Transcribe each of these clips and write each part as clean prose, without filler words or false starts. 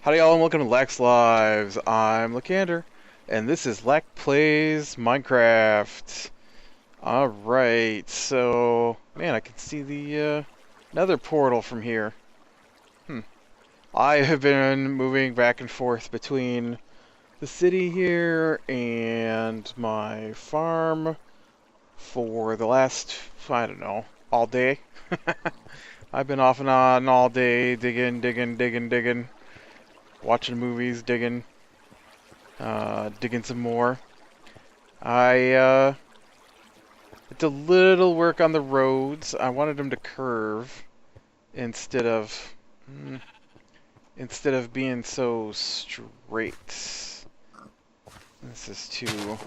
Howdy y'all and welcome to Lac Lives. I'm Lacander, and this is Lac Plays Minecraft. Alright, so, man, I can see the nether portal from here. I have been moving back and forth between the city here and my farm for the last, I don't know, all day. I've been off and on all day, digging. Watching movies, digging some more. I did a little work on the roads. I wanted them to curve instead of being so straight. This is too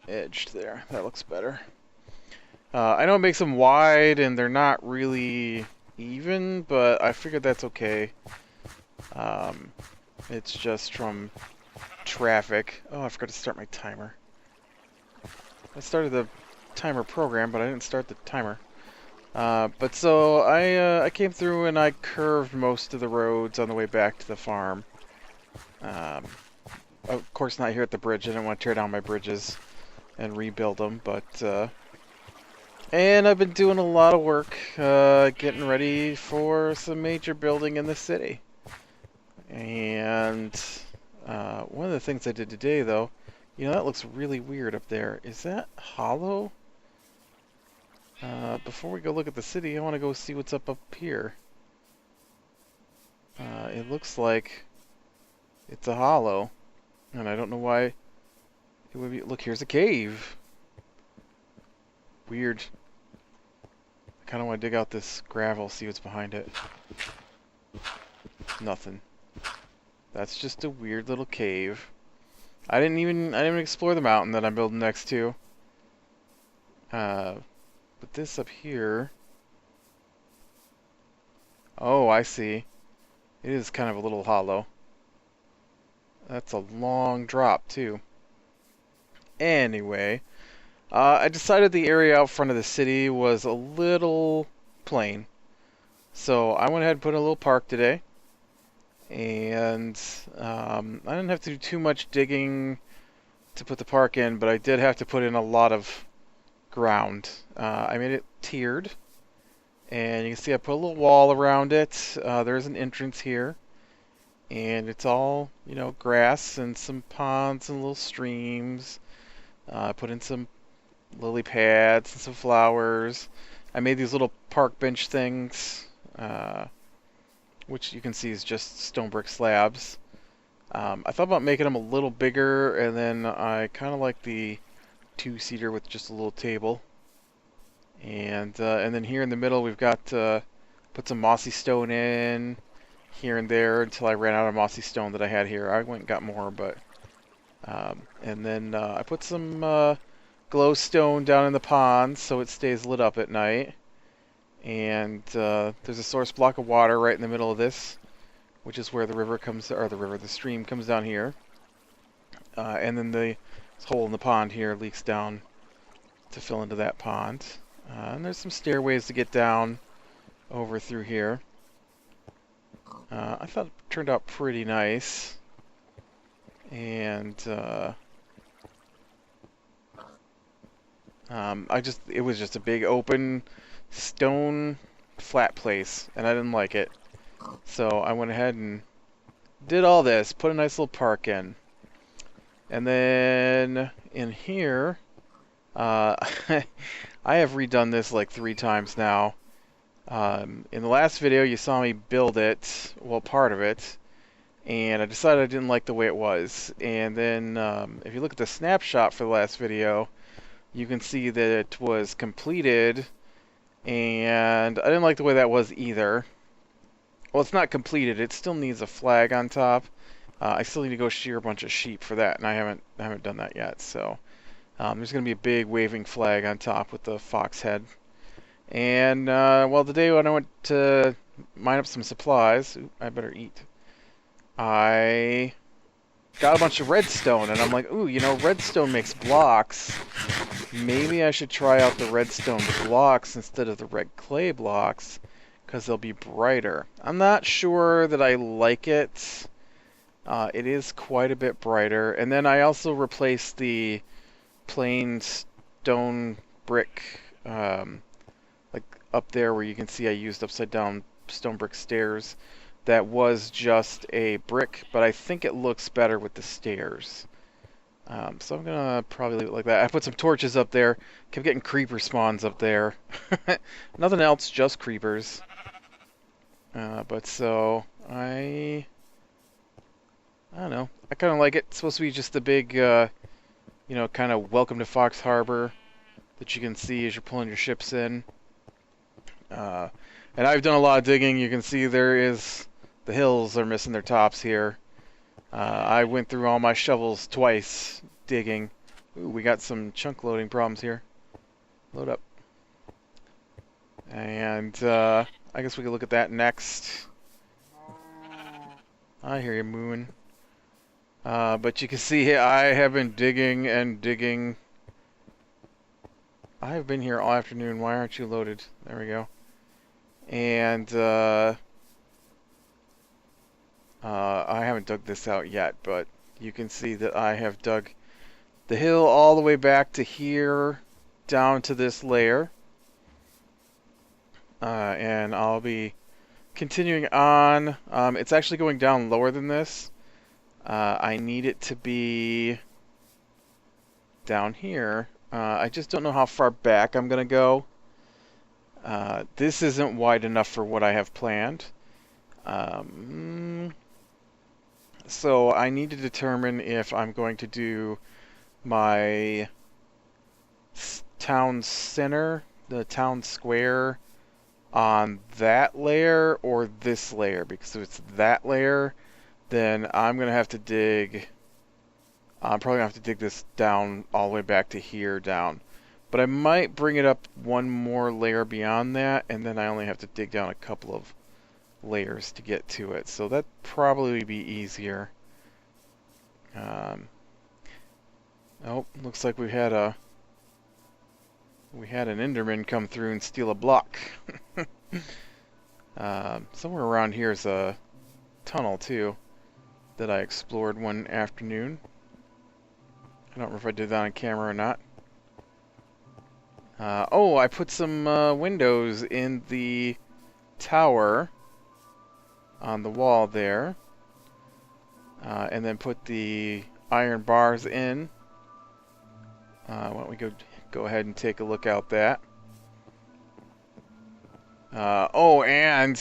edged there. That looks better. I know it makes them wide and they're not really even, but I figured that's okay. It's just from traffic. Oh, I forgot to start my timer. I started the timer program, but I didn't start the timer. But so I came through and I curved most of the roads on the way back to the farm. Of course not here at the bridge. I didn't want to tear down my bridges and rebuild them, but and I've been doing a lot of work getting ready for some major building in the city. And one of the things I did today, though, you know, that looks really weird up there. Is that hollow? Before we go look at the city, I want to go see what's up here. It looks like it's a hollow, and I don't know why it would be. Look, here's a cave. Weird. I kind of want to dig out this gravel, see what's behind it. Nothing. That's just a weird little cave. I didn't even explore the mountain that I'm building next to. But this up here. Oh, I see. It is kind of a little hollow. That's a long drop too. Anyway, I decided the area out front of the city was a little plain. So I went ahead and put in a little park today. And I didn't have to do too much digging to put the park in, but I did have to put in a lot of ground. I made it tiered, and you can see I put a little wall around it. There's an entrance here, and it's all, you know, grass and some ponds and little streams. I put in some lily pads and some flowers. I made these little park bench things. Which you can see is just stone brick slabs. I thought about making them a little bigger, and then I kind of like the two-seater with just a little table. And then here in the middle we've got put some mossy stone in here and there until I ran out of mossy stone that I had here. I went and got more, but and then I put some glowstone down in the pond so it stays lit up at night. And there's a source block of water right in the middle of this, which is where the river comes, or the stream comes down here. And then the hole in the pond here leaks down to fill into that pond. And there's some stairways to get down over through here. I thought it turned out pretty nice. And it was just a big open stone flat place, and I didn't like it. So I went ahead and did all this, put a nice little park in. And then in here, I have redone this like 3 times now. In the last video you saw me build it, well, part of it, and I decided I didn't like the way it was. And then if you look at the snapshot for the last video, you can see that it was completed. And I didn't like the way that was either. Well, it's not completed. It still needs a flag on top. I still need to go shear a bunch of sheep for that, and I haven't done that yet. So there's going to be a big waving flag on top with the fox head. And well, the day when I went to mine up some supplies, I better eat. I got a bunch of redstone, and I'm like, ooh, you know, redstone makes blocks. Maybe I should try out the redstone blocks instead of the red clay blocks, because they'll be brighter. I'm not sure that I like it. It is quite a bit brighter. And then I also replaced the plain stone brick, like up there where you can see I used upside down stone brick stairs. That was just a brick, but I think it looks better with the stairs. So I'm gonna probably leave it like that. I put some torches up there. Kept getting creeper spawns up there. Nothing else, just creepers. But so I don't know. I kind of like it. It's supposed to be just a big, you know, kind of welcome to Fox Harbor that you can see as you're pulling your ships in. And I've done a lot of digging. You can see the hills are missing their tops here. I went through all my shovels twice digging. Ooh, we got some chunk loading problems here. Load up. And I guess we can look at that next. I hear you mooing. But you can see I have been digging and digging. I have been here all afternoon. Why aren't you loaded? There we go. And I haven't dug this out yet, but you can see that I have dug the hill all the way back to here, down to this layer. And I'll be continuing on. It's actually going down lower than this. I need it to be down here. I just don't know how far back I'm going to go. This isn't wide enough for what I have planned. So I need to determine if I'm going to do my town center, the town square, on that layer or this layer. Because if it's that layer, then I'm going to have to dig... I'm probably going to have to dig this down all the way back to here down. But I might bring it up one more layer beyond that, and then I only have to dig down a couple of layers to get to it. So that'd probably be easier. Oh, looks like we had an Enderman come through and steal a block. Somewhere around here is a tunnel too that I explored one afternoon. I don't remember if I did that on camera or not. Oh, I put some windows in the tower on the wall there. And then put the iron bars in. Why don't we go ahead and take a look out that. Oh, and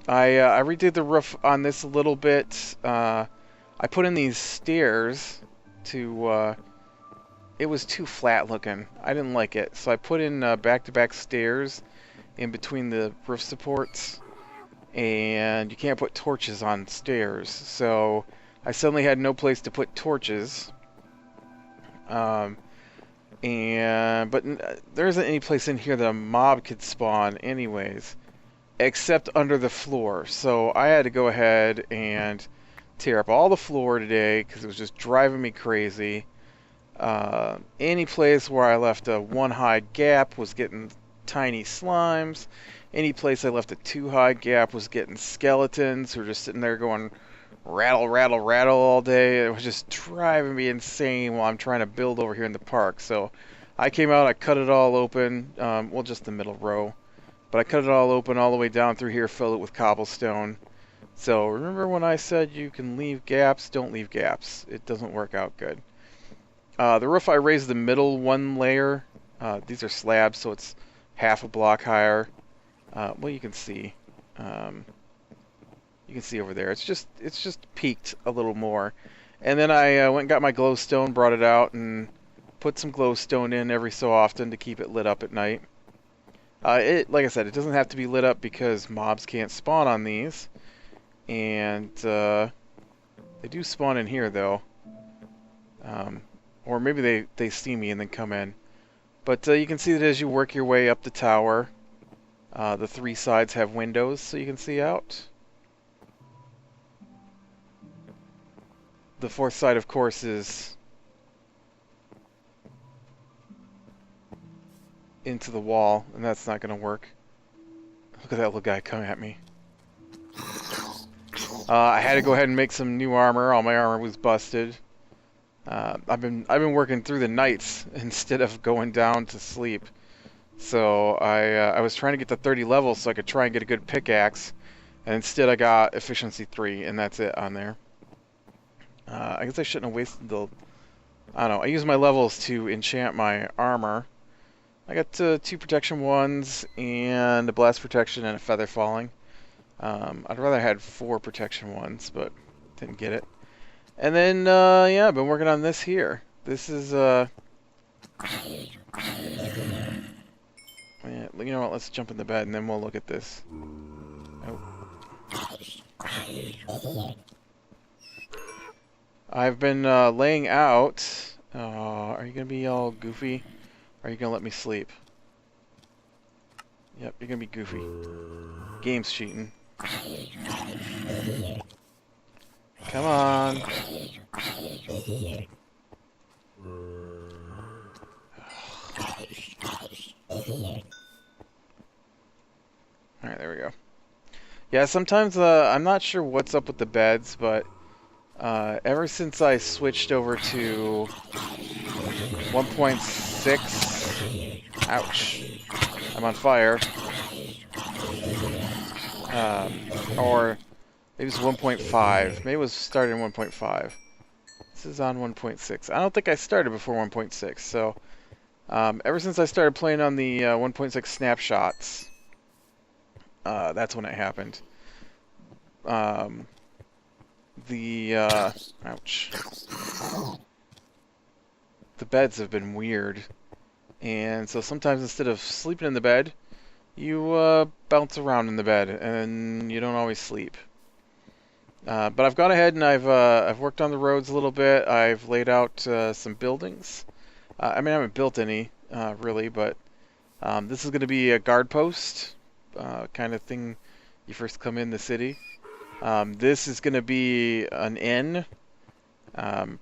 I redid the roof on this a little bit. I put in these stairs to... it was too flat looking. I didn't like it. So I put in back-to-back stairs in between the roof supports. And you can't put torches on stairs. So I suddenly had no place to put torches. But there isn't any place in here that a mob could spawn anyways. Except under the floor. So I had to go ahead and tear up all the floor today because it was just driving me crazy. Any place where I left a one-hide gap was getting tiny slimes. Any place I left a two-hide gap was getting skeletons who were just sitting there going rattle, rattle, rattle all day. It was just driving me insane while I'm trying to build over here in the park. So I came out, I cut it all open, well, just the middle row. But I cut it all open all the way down through here, filled it with cobblestone. So remember when I said you can leave gaps? Don't leave gaps. It doesn't work out good. The roof, I raised the middle one layer. These are slabs, so it's half a block higher. Well, you can see. You can see over there. It's just peaked a little more. And then I went and got my glowstone, brought it out, and put some glowstone in every so often to keep it lit up at night. Like I said, it doesn't have to be lit up because mobs can't spawn on these. And they do spawn in here, though. Or maybe they see me and then come in. But you can see that as you work your way up the tower, the three sides have windows so you can see out. The fourth side, of course, is into the wall, and that's not going to work. Look at that little guy coming at me. I had to go ahead and make some new armor. All my armor was busted. I've been working through the nights instead of going down to sleep. So I was trying to get to 30 levels so I could try and get a good pickaxe, and instead I got efficiency 3, and that's it on there. I guess I shouldn't have wasted the... I don't know. I used my levels to enchant my armor. I got 2 protection 1s and a blast protection and a feather falling. I'd rather had 4 protection 1s, but didn't get it. And then, yeah, I've been working on this here. This is, yeah, you know what, let's jump in the bed and then we'll look at this. Oh. I've been, laying out. Are you gonna be all goofy? Or are you gonna let me sleep? Yep, you're gonna be goofy. Game's cheating. Come on. Alright, there we go. Yeah, sometimes I'm not sure what's up with the beds, but ever since I switched over to 1.6, ouch, I'm on fire, or maybe it's 1.5, maybe it was started in 1.5. This is on 1.6. I don't think I started before 1.6, so ever since I started playing on the 1.6 snapshots, that's when it happened. Ouch. The beds have been weird, and so sometimes instead of sleeping in the bed, you bounce around in the bed, and you don't always sleep. But I've gone ahead and I've worked on the roads a little bit. I've laid out some buildings. I mean, I haven't built any really, but this is going to be a guard post kind of thing. You first come in the city. This is going to be an inn,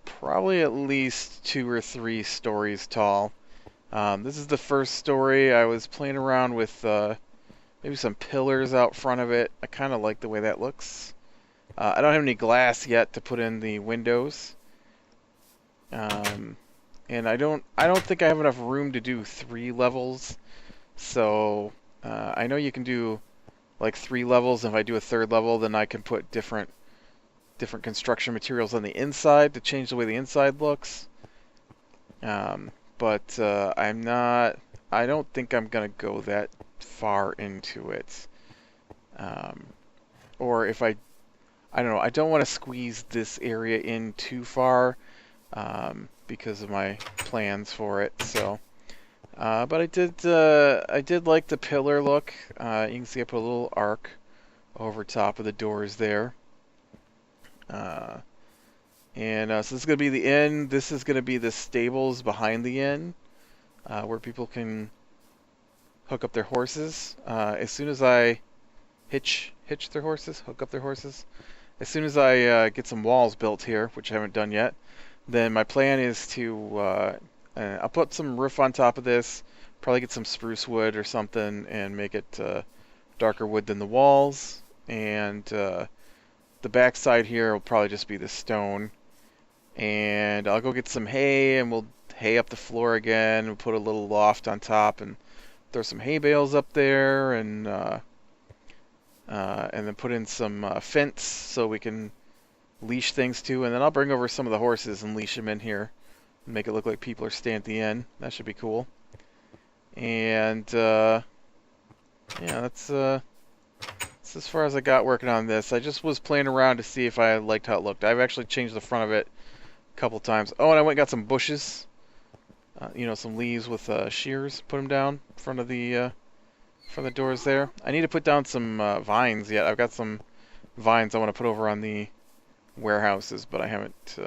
probably at least 2 or 3 stories tall. This is the first story. I was playing around with maybe some pillars out front of it. I kind of like the way that looks. I don't have any glass yet to put in the windows, and I don't think I have enough room to do 3 levels. So I know you can do like 3 levels. And if I do a 3rd level, then I can put different construction materials on the inside to change the way the inside looks. But I don't think I'm gonna go that far into it. Or if I don't know, I don't want to squeeze this area in too far because of my plans for it. So, but I did like the pillar look. You can see I put a little arc over top of the doors there. So this is going to be the inn. This is going to be the stables behind the inn, where people can hook up their horses. As soon as I hitch their horses, hook up their horses. As soon as I get some walls built here, which I haven't done yet, then my plan is to I'll put some roof on top of this, probably get some spruce wood or something, and make it darker wood than the walls. And the back side here will probably just be the stone. And I'll go get some hay, and we'll hay up the floor again. We'll put a little loft on top and throw some hay bales up there, and then put in some fence so we can leash things too. And then I'll bring over some of the horses and leash them in here and make it look like people are staying at the inn. That should be cool. And yeah, that's as far as I got working on this. I just was playing around to see if I liked how it looked. I've actually changed the front of it a couple times. Oh, and I went and got some bushes. You know, some leaves with shears. Put them down in front of the doors there. I need to put down some vines yet. I've got some vines I want to put over on the warehouses, but I haven't.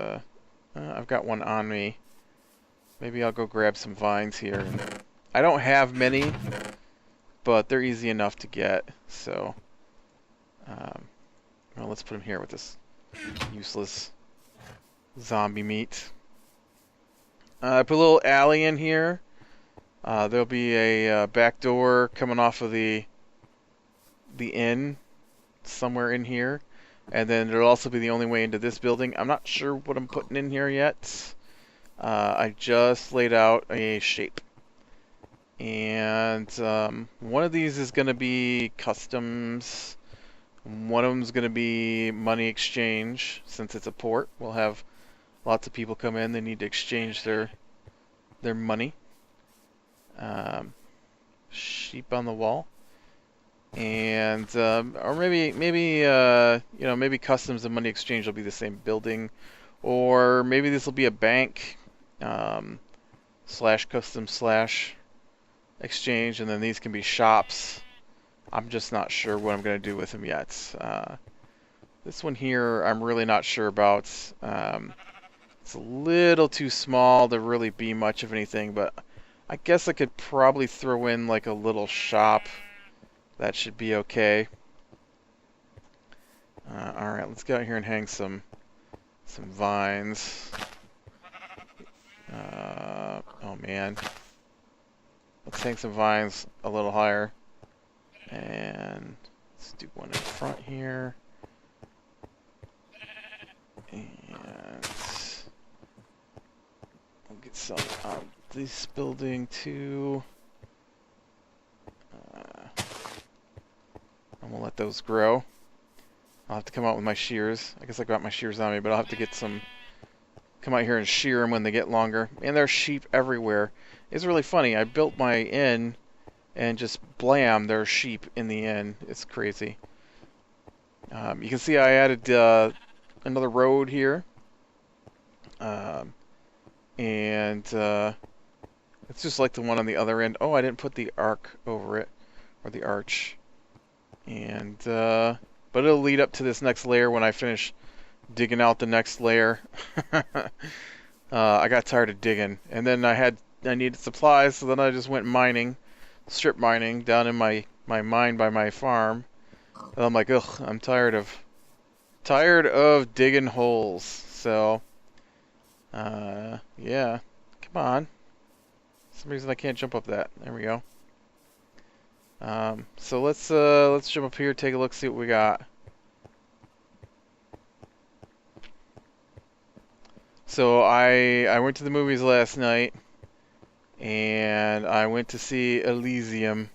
I've got one on me. Maybe I'll go grab some vines here. I don't have many, but they're easy enough to get. So, well, let's put them here with this useless zombie meat. I put a little alley in here. There'll be a back door coming off of the the inn somewhere in here. And then it'll also be the only way into this building. I'm not sure what I'm putting in here yet. I just laid out a shape. And one of these is going to be customs. One of them is going to be money exchange. Since it's a port, we'll have lots of people come in. They need to exchange their money. Sheep on the wall. And or maybe customs and money exchange will be the same building, or maybe this will be a bank slash custom slash exchange, and then these can be shops. I'm just not sure what I'm going to do with them yet. This one here I'm really not sure about. It's a little too small to really be much of anything, but I guess I could probably throw in like a little shop. That should be okay. Alright, let's go out here and hang some vines. Oh man. Let's hang some vines a little higher. And let's do one in front here. And we'll get some out this building too. And we'll let those grow. I'll have to come out with my shears. I guess I got my shears on me, but I'll have to get some... Come out here and shear them when they get longer. And there's sheep everywhere. It's really funny. I built my inn, and just blam, there's sheep in the inn. It's crazy. You can see I added another road here. And it's just like the one on the other end. Oh, I didn't put the arc over it, or the arch. And but it'll lead up to this next layer when I finish digging out the next layer. I got tired of digging, and then I needed supplies, so then I just went mining, strip mining down in my mine by my farm. And I'm like, ugh, I'm tired of digging holes. So yeah, come on. For some reason I can't jump up that. There we go. So let's jump up here, take a look, see what we got. So I went to the movies last night, and I went to see Elysium,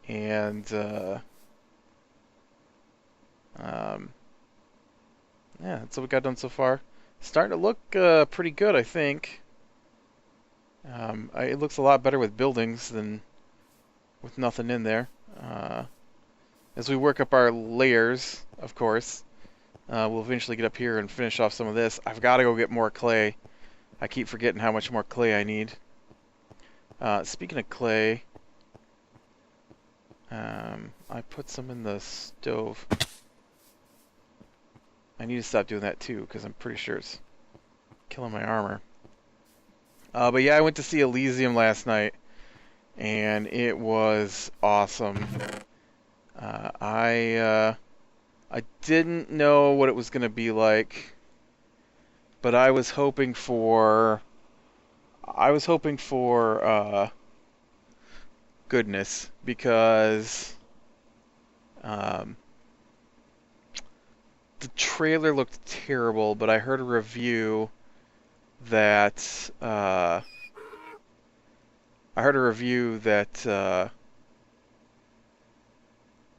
and yeah, that's what we got done so far. Starting to look pretty good, I think. It looks a lot better with buildings than with nothing in there. As we work up our layers, of course, we'll eventually get up here and finish off some of this. I've got to go get more clay. I keep forgetting how much more clay I need. Speaking of clay, I put some in the stove. I need to stop doing that too, because I'm pretty sure it's killing my armor. But yeah, I went to see Elysium last night, and it was awesome. I didn't know what it was going to be like, but I was hoping for goodness, because the trailer looked terrible, but I heard a review that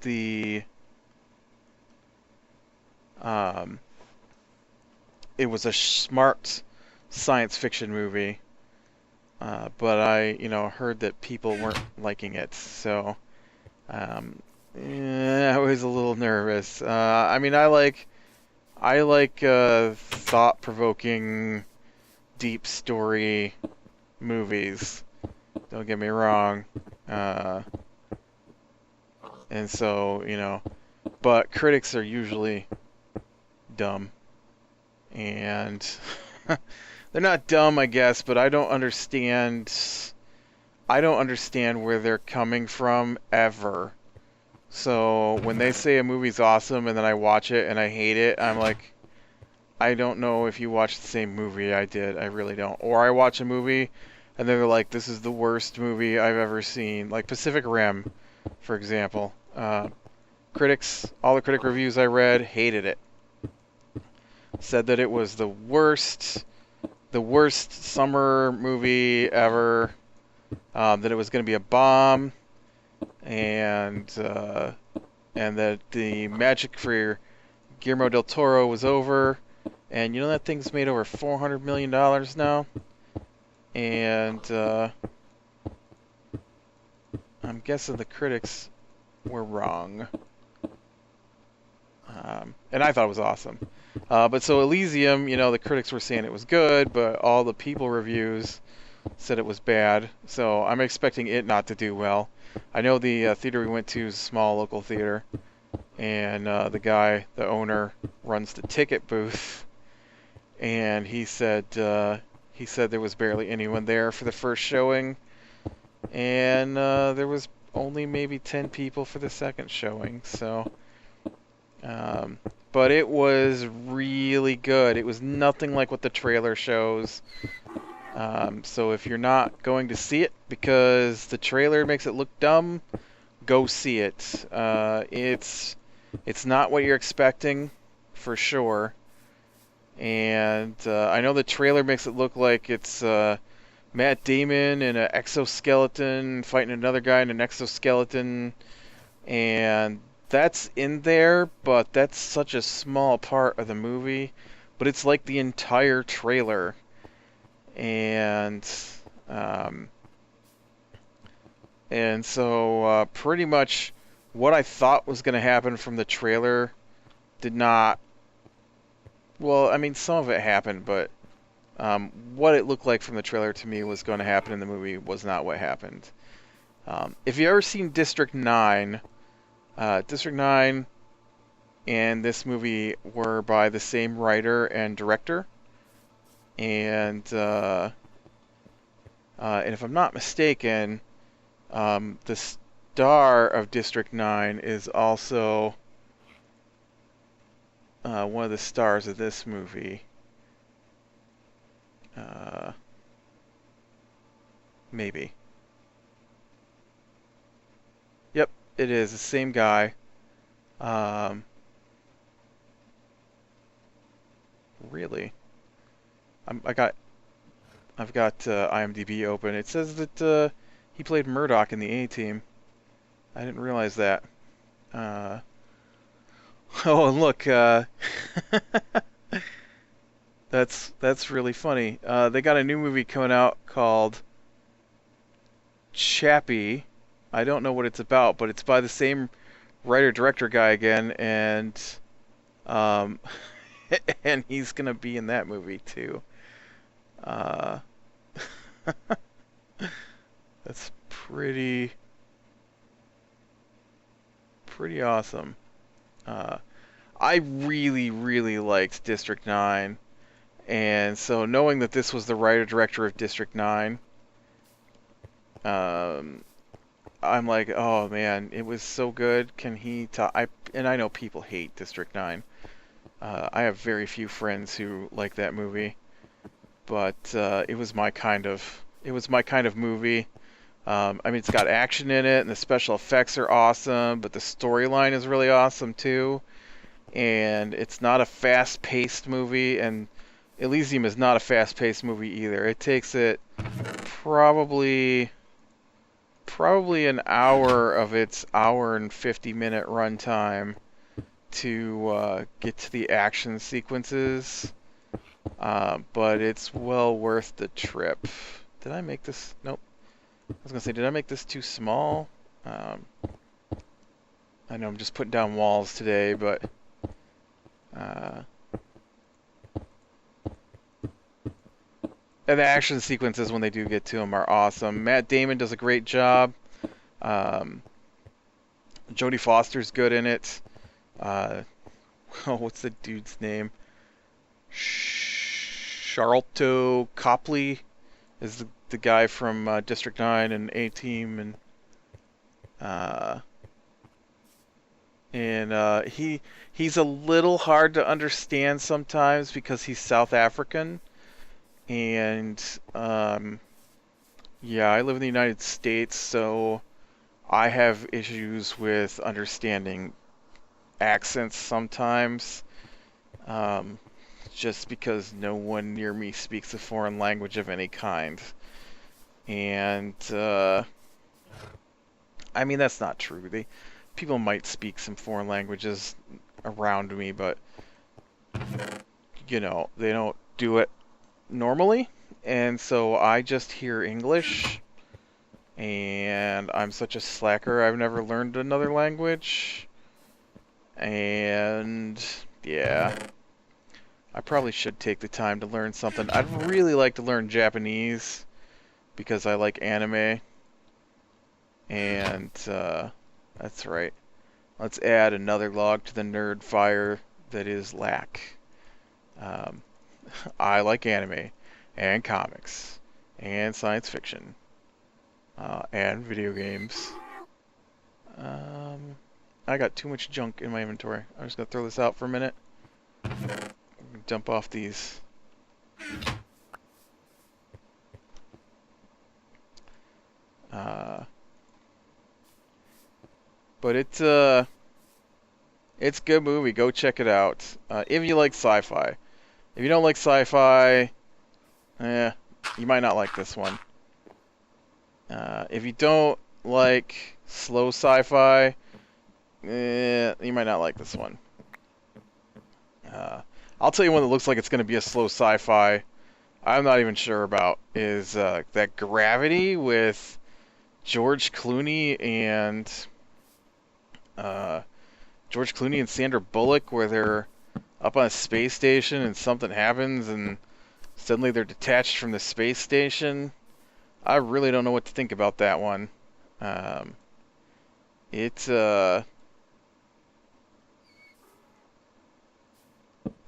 the it was a smart science fiction movie, but I heard that people weren't liking it, so I was a little nervous. I mean, I like thought-provoking, deep story movies. Don't get me wrong. And so, but critics are usually dumb. And they're not dumb, I guess, but I don't understand where they're coming from ever. So when they say a movie's awesome and then I watch it and I hate it, I'm like, I don't know if you watched the same movie I did. I really don't. Or I watch a movie and they're like, this is the worst movie I've ever seen. Like Pacific Rim, for example. Critics, all the critic reviews I read, hated it. Said that it was the worst summer movie ever. That it was going to be a bomb, and that the magic for Guillermo del Toro was over. And you know that thing's made over $400 million now? And I'm guessing the critics were wrong. And I thought it was awesome. But so Elysium, you know, the critics were saying it was good, but all the people reviews said it was bad. So I'm expecting it not to do well. I know the theater we went to is a small local theater, and the owner, runs the ticket booth, and he said there was barely anyone there for the first showing, and there was only maybe 10 people for the second showing. So, but it was really good. It was nothing like what the trailer shows. So if you're not going to see it because the trailer makes it look dumb, go see it. It's not what you're expecting, for sure. And I know the trailer makes it look like it's Matt Damon in an exoskeleton fighting another guy in an exoskeleton, and that's in there, but that's such a small part of the movie. But it's like the entire trailer. And so pretty much what I thought was going to happen from the trailer did not. Well, I mean, some of it happened, but what it looked like from the trailer to me was going to happen in the movie was not what happened. If you've ever seen District 9, District 9 and this movie were by the same writer and director. And if I'm not mistaken, the star of District 9 is also one of the stars of this movie. Maybe. Yep, it is the same guy. Really? I've got IMDb open. It says that he played Murdoch in the A-Team. I didn't realize that. Oh, and look, that's really funny. They got a new movie coming out called Chappie. I don't know what it's about, but it's by the same writer-director guy again, and and he's gonna be in that movie too. That's pretty awesome. I really, really liked District 9, and so knowing that this was the writer-director of District 9, I'm like, oh man, it was so good. Can he talk? And I know people hate District 9. I have very few friends who like that movie, but it was my kind of movie. I mean, it's got action in it, and the special effects are awesome, but the storyline is really awesome too. And it's not a fast-paced movie, and Elysium is not a fast-paced movie either. It takes it probably an hour of its hour and 50-minute runtime to get to the action sequences, but it's well worth the trip. Did I make this? Nope. I was gonna say, did I make this too small? I know I'm just putting down walls today, but and the action sequences, when they do get to them, are awesome. Matt Damon does a great job. Jodie Foster's good in it. What's the dude's name? Charlton Copley is the guy from District 9 and A-Team, and he's a little hard to understand sometimes because he's South African, and yeah, I live in the United States, so I have issues with understanding accents sometimes, um, just because no one near me speaks a foreign language of any kind. And, I mean, that's not true. People might speak some foreign languages around me, but, you know, they don't do it normally. And so I just hear English, and I'm such a slacker, I've never learned another language. And, yeah. I probably should take the time to learn something. I'd really like to learn Japanese because I like anime. And, that's right. Let's add another log to the nerd fire that is Lac. Um, I like anime and comics and science fiction and video games. I got too much junk in my inventory. I'm just gonna throw this out for a minute. Dump off these. But it's a good movie. Go check it out. If you like sci-fi. If you don't like sci-fi, you might not like this one. If you don't like slow sci-fi, you might not like this one. I'll tell you one that looks like it's going to be a slow sci-fi. I'm not even sure about is that Gravity with George Clooney and Sandra Bullock, where they're up on a space station and something happens and suddenly they're detached from the space station. I really don't know what to think about that one.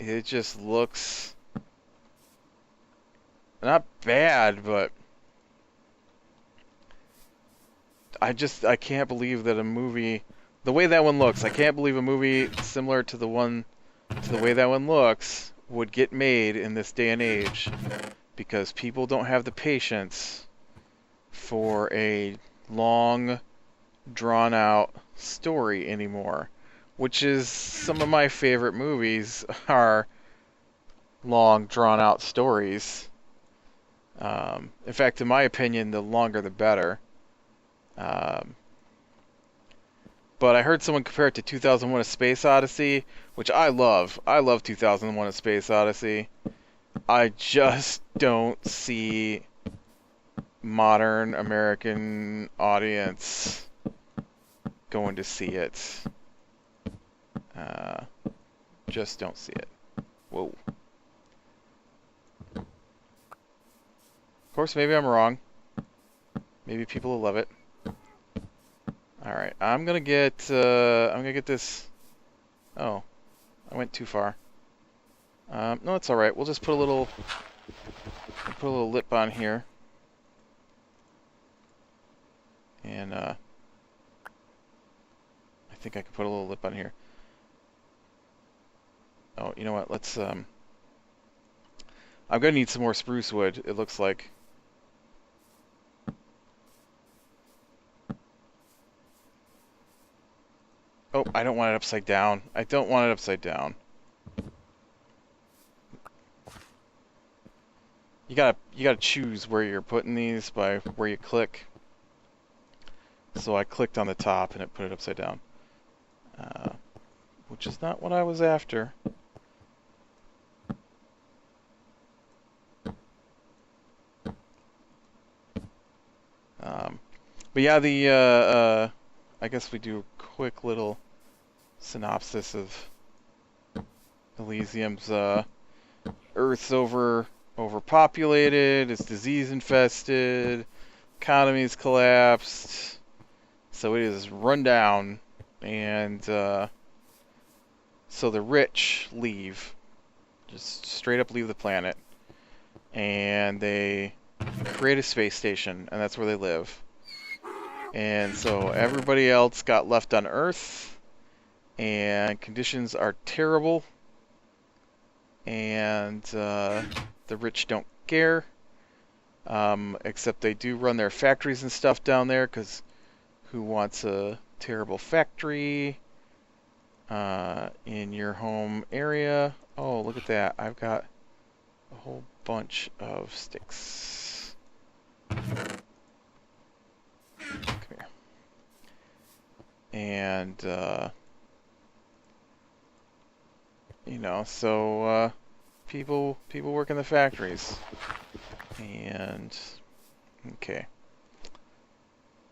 It just looks not bad, but I can't believe that a movie, the way that one looks, I can't believe a movie similar to the way that one looks would get made in this day and age, because people don't have the patience for a long, drawn-out story anymore, which is some of my favorite movies are long, drawn-out stories. In fact, in my opinion, the longer the better. But I heard someone compare it to 2001: A Space Odyssey, which I love. I love 2001: A Space Odyssey. I just don't see modern American audience going to see it. Just don't see it. Whoa. Of course, maybe I'm wrong. Maybe people will love it. Alright, I'm gonna get this. Oh, I went too far. No, it's alright. We'll just put a little lip on here. And, I think I can put a little lip on here. Oh, you know what? Let's, I'm gonna need some more spruce wood, it looks like. Oh, I don't want it upside down. I don't want it upside down. You gotta choose where you're putting these by where you click. So I clicked on the top and it put it upside down. Which is not what I was after. But yeah, I guess we do a quick little synopsis of Elysium's. Earth's overpopulated, it's disease infested, economy's collapsed, so it is run down, and so the rich leave, just straight up leave the planet, and they create a space station, and that's where they live. And so everybody else got left on Earth, and conditions are terrible, and the rich don't care, except they do run their factories and stuff down there, because who wants a terrible factory in your home area. Oh, look at that. I've got a whole bunch of sticks. Come here. And, you know, so people work in the factories. And, okay.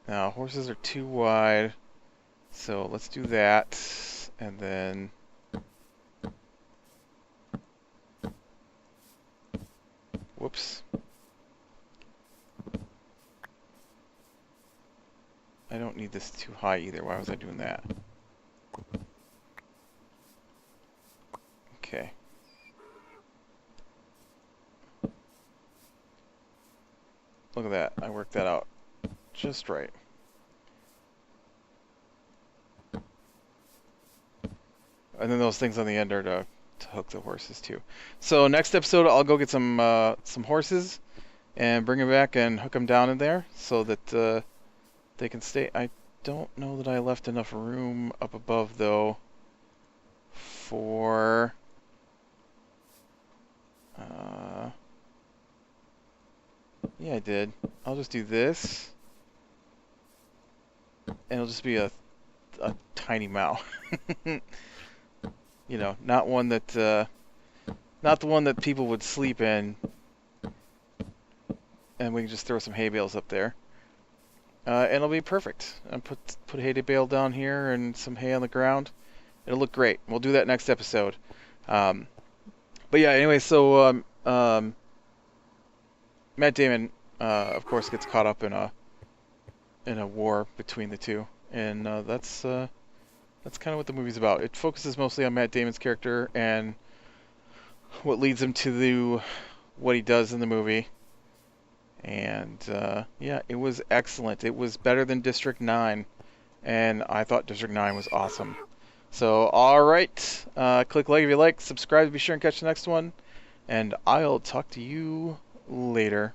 Now, horses are too wide, so let's do that. And then whoops. I don't need this too high either. Why was I doing that? Okay. Look at that. I worked that out just right. And then those things on the end are to hook the horses too. So next episode, I'll go get some horses and bring them back and hook them down in there so that they can stay. I don't know that I left enough room up above though for yeah, I did. I'll just do this, and it'll just be a tiny mow. You know, not one that not the one that people would sleep in, and we can just throw some hay bales up there, and it'll be perfect. And put a hay bale down here and some hay on the ground. It'll look great. We'll do that next episode. But yeah, anyway, so Matt Damon, of course, gets caught up in a war between the two, and that's kind of what the movie's about. It focuses mostly on Matt Damon's character and what leads him to what he does in the movie. And yeah, it was excellent. It was better than District 9, and I thought District 9 was awesome. So, alright, click like if you like, subscribe to be sure and catch the next one, and I'll talk to you later.